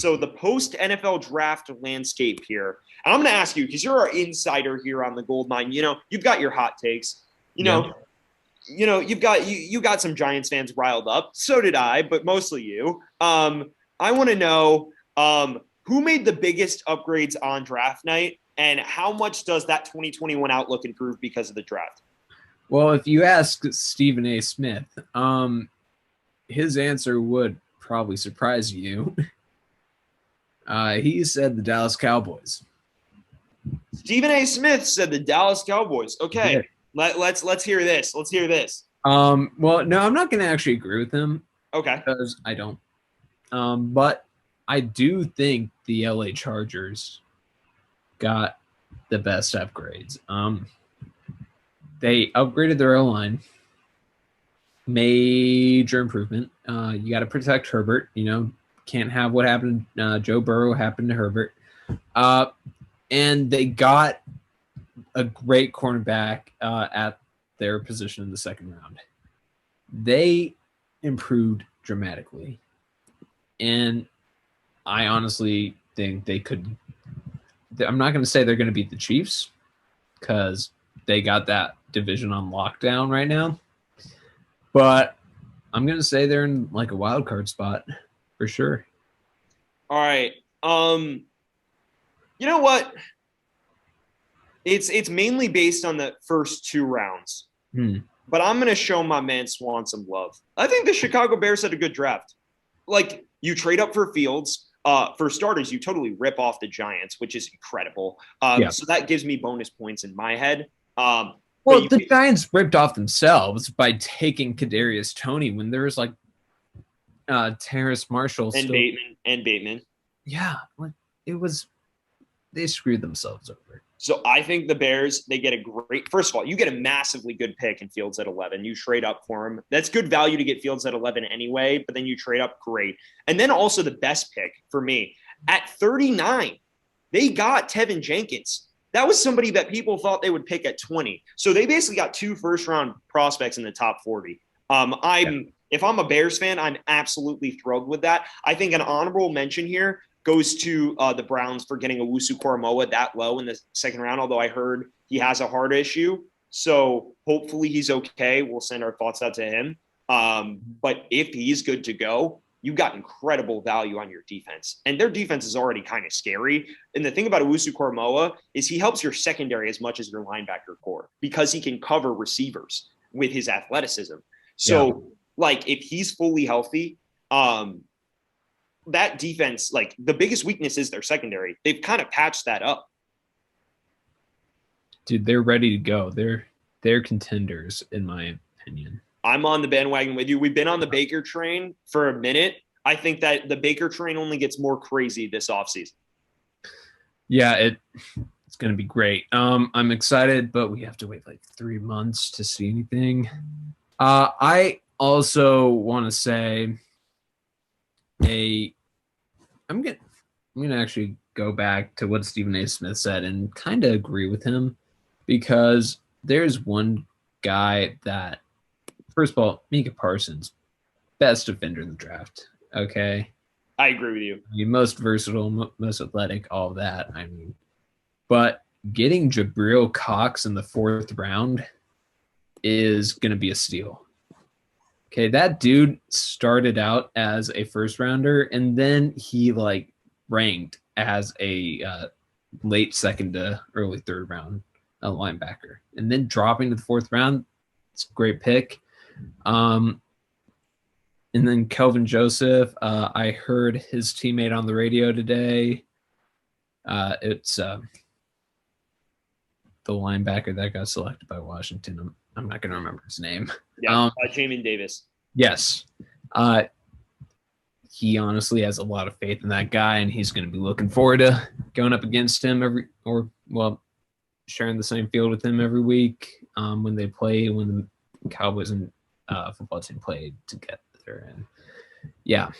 So the post-NFL draft landscape here. And I'm going to ask you, because you're our insider here on the Gold Mine. You've got your hot takes. You've got some Giants fans riled up. So did I, but mostly you. I want to know who made the biggest upgrades on draft night, and how much does that 2021 outlook improve because of the draft? Well, if you ask Stephen A. Smith, his answer would probably surprise you. He said the Dallas Cowboys. Stephen A. Smith said the Dallas Cowboys. Okay, yeah. Let's hear this. Let's hear this. Well, no, I'm not going to actually agree with him. Okay. Because I don't. But I do think the LA Chargers got the best upgrades. They upgraded their O-line. Major improvement. You got to protect Herbert. Can't have what happened to Joe Burrow happen to Herbert. And they got a great cornerback at their position in the second round. They improved dramatically. And I honestly think they could – I'm not going to say they're going to beat the Chiefs because they got that division on lockdown right now. But I'm going to say they're in like a wild card spot for sure. All right. You know what? It's mainly based on the first two rounds. But I'm going to show my man Swan some love. I think the Chicago Bears had a good draft. Like, you trade up for Fields. For starters, you totally rip off the Giants, which is incredible. So that gives me bonus points in my head. Well, the Giants ripped off themselves by taking Kadarius Toney when there was like Terrace Marshall and Bateman. Yeah, they screwed themselves over. So I think the Bears, they get a great – first of all, you get a massively good pick in Fields at 11. You trade up for him. That's good value to get Fields at 11 anyway, but then you trade up, great. And then also the best pick for me, at 39, they got Tevin Jenkins. That was somebody that people thought they would pick at 20. So they basically got 2 first-round prospects in the top 40. If I'm a Bears fan, I'm absolutely thrilled with that. I think an honorable mention here goes to the Browns for getting Owusu-Koramoah that low in the second round, although I heard he has a heart issue. So hopefully he's okay. We'll send our thoughts out to him. But if he's good to go, you got incredible value on your defense. And their defense is already kind of scary. And the thing about Owusu-Koramoah is he helps your secondary as much as your linebacker core because he can cover receivers with his athleticism. So, if he's fully healthy, that defense, like, the biggest weakness is their secondary. They've kind of patched that up. Dude, they're ready to go. They're contenders, in my opinion. I'm on the bandwagon with you. We've been on the Baker train for a minute. I think that the Baker train only gets more crazy this offseason. Yeah, it's going to be great. I'm excited, but we have to wait like 3 months to see anything. I also want to say I'm gonna actually go back to what Stephen A. Smith said and kind of agree with him, because there's one guy that, first of all, Mika Parsons, best defender in the draft. Okay, I agree with you. Most versatile, most athletic, all of that. But getting Jabril Cox in the 4th round is gonna be a steal. Okay, that dude started out as a first rounder, and then he ranked as a late second to early third round linebacker, and then dropping to the 4th round. It's a great pick. And then Kelvin Joseph, I heard his teammate on the radio today. It's the linebacker that got selected by Washington. I'm not going to remember his name. Yeah, Jamin Davis. Yes. He honestly has a lot of faith in that guy, and he's going to be looking forward to going up against him sharing the same field with him every week when the Cowboys and football team play together. And yeah.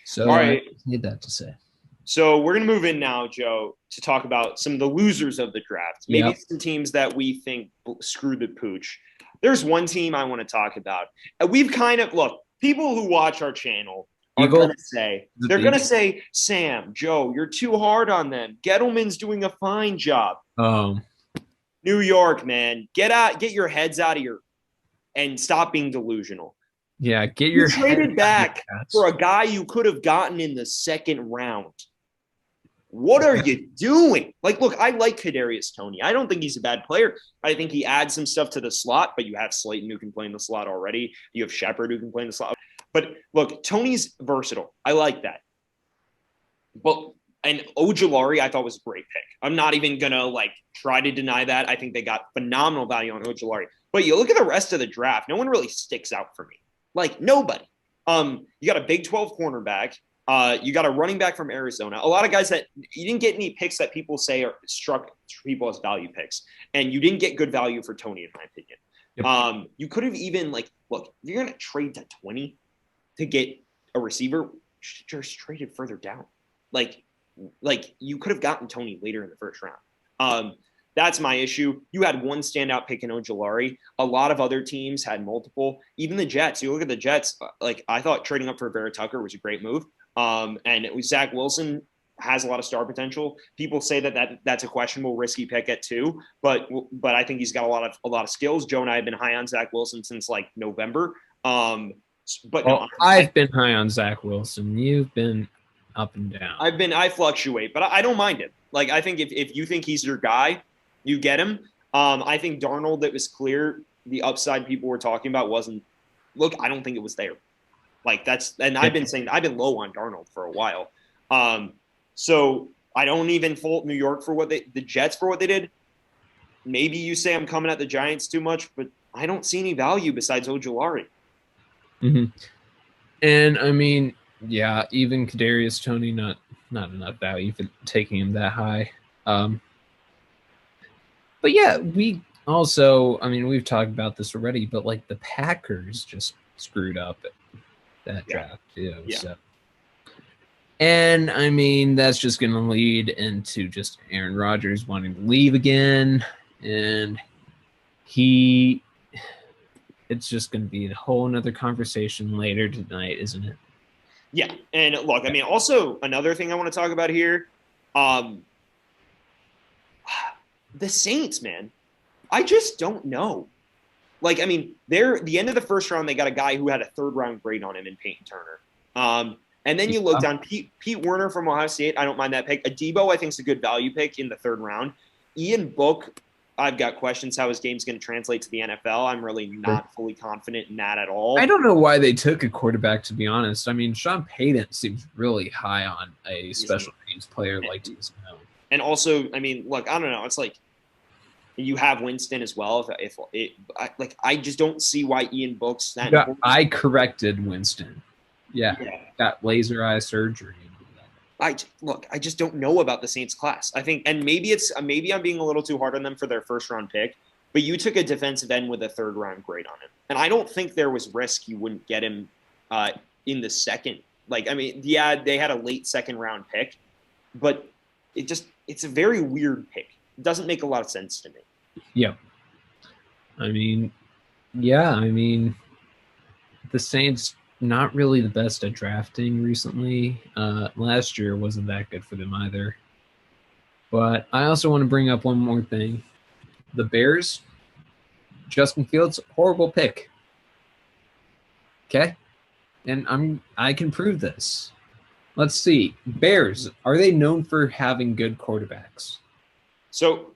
So all right. I need that to say. So we're going to move in now, Joe, to talk about some of the losers of the draft. Maybe some teams that we think screwed the pooch. There's one team I want to talk about. We've people who watch our channel are Eagle? going to say, they're going to say, Sam, Joe, you're too hard on them. Gettleman's doing a fine job. New York, man, get your heads out of here and stop being delusional. Yeah, get You your traded back for a guy you could have gotten in the second round. What are you doing? Like, look, I like Kadarius Toney. I don't think he's a bad player. I think he adds some stuff to the slot, but you have Slayton who can play in the slot already. You have Shepard who can play in the slot. But look, Toney's versatile. I like that. But and Ojulari, I thought was a great pick. I'm not even gonna try to deny that. I think they got phenomenal value on Ojulari. But you look at the rest of the draft, no one really sticks out for me. Like nobody. You got a Big 12 cornerback. You got a running back from Arizona. A lot of guys that you didn't get any picks that people say are struck people as value picks, and you didn't get good value for Toney, in my opinion. Yep. You could have even look, if you're gonna trade to 20 to get a receiver, just traded further down. Like you could have gotten Toney later in the first round. That's my issue. You had one standout pick in Ojulari. A lot of other teams had multiple. Even the Jets. You look at the Jets. I thought trading up for Vera Tucker was a great move. And it was Zach Wilson has a lot of star potential. People say that's a questionable, risky pick at 2, but I think he's got a lot of skills. Joe and I have been high on Zach Wilson since November. I've been high on Zach Wilson. You've been up and down. I fluctuate, but I don't mind it. I think if you think he's your guy, you get him. I think Darnold, it was clear the upside people were talking about wasn't. Look, I don't think it was there. I've been saying I've been low on Darnold for a while. So I don't even fault New York for the Jets for what they did. Maybe you say I'm coming at the Giants too much, but I don't see any value besides Ojulari. Mm-hmm. And I mean, yeah, even Kadarius Toney, not enough value for taking him that high. But yeah, we also, I mean, we've talked about this already, but the Packers just screwed up that draft too. Yeah. So. And I mean, that's just going to lead into just Aaron Rodgers wanting to leave again, and it's just going to be a whole nother conversation later tonight, isn't it? Yeah, and look, I mean, also another thing I want to talk about here, the Saints, man, I just don't know. I mean, they're the end of the first round. They got a guy who had a 3rd round grade on him in Peyton Turner. And then you look down Pete Werner from Ohio State. I don't mind that pick. Adebo, I think, is a good value pick in the 3rd round. Ian Book, I've got questions how his game's going to translate to the NFL. I'm really not fully confident in that at all. I don't know why they took a quarterback, to be honest. I mean, Sean Payton seems really high on a special teams player like Taysom Hill. And also, I mean, look, I don't know. It's you have Winston as well. I just don't see why Ian Book's that. I corrected Winston. Yeah, got laser eye surgery. I just don't know about the Saints class. I think, and maybe I'm being a little too hard on them for their 1st round pick, but you took a defensive end with a 3rd round grade on him. And I don't think there was risk you wouldn't get him in the second. I mean, yeah, they had a late 2nd round pick, but it's a very weird pick. It doesn't make a lot of sense to me. Yeah. I mean, the Saints not really the best at drafting recently. Last year wasn't that good for them either. But I also want to bring up one more thing. The Bears, Justin Fields, horrible pick. Okay? And I can prove this. Let's see. Bears, are they known for having good quarterbacks? So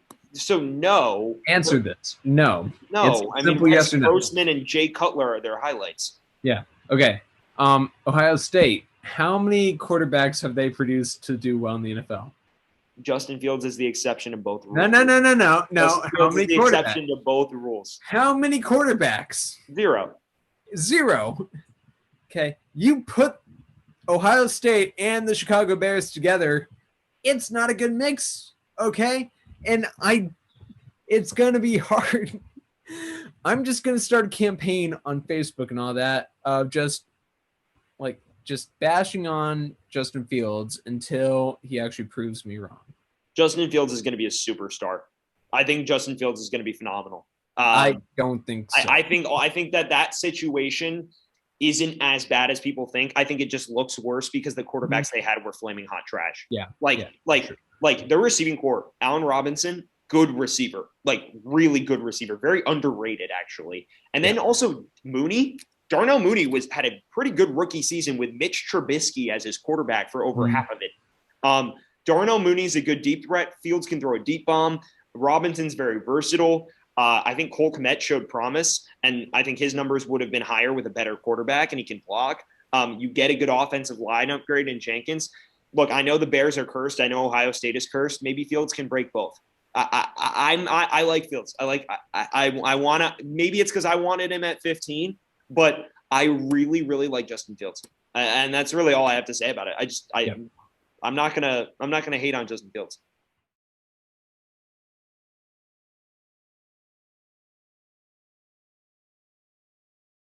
no. Answer this. No. No. I mean, yes or no. Grossman and Jay Cutler are their highlights. Yeah. Okay. Ohio State, how many quarterbacks have they produced to do well in the NFL? Justin Fields is the exception to both rules. No. How many quarterbacks? Exception to both rules. How many quarterbacks? 0. Okay. You put Ohio State and the Chicago Bears together, it's not a good mix. Okay. And it's going to be hard. I'm just going to start a campaign on Facebook and all that of just bashing on Justin Fields until he actually proves me wrong. Justin Fields is going to be a superstar. I think Justin Fields is going to be phenomenal. I don't think so. I think that situation, isn't as bad as people think. I think it just looks worse because the quarterbacks they had were flaming hot trash. Yeah. Like their receiving core, Allen Robinson, good receiver, like really good receiver, very underrated actually. And then also Darnell Mooney had a pretty good rookie season with Mitch Trubisky as his quarterback for over half of it. Darnell Mooney's a good deep threat. Fields can throw a deep bomb. Robinson's very versatile. I think Cole Kmet showed promise, and I think his numbers would have been higher with a better quarterback, and he can block. You get a good offensive line upgrade in Jenkins. Look, I know the Bears are cursed. I know Ohio State is cursed. Maybe Fields can break both. I like Fields. I want to. Maybe it's because I wanted him at 15, but I really, really like Justin Fields, and that's really all I have to say about it. I'm not gonna hate on Justin Fields.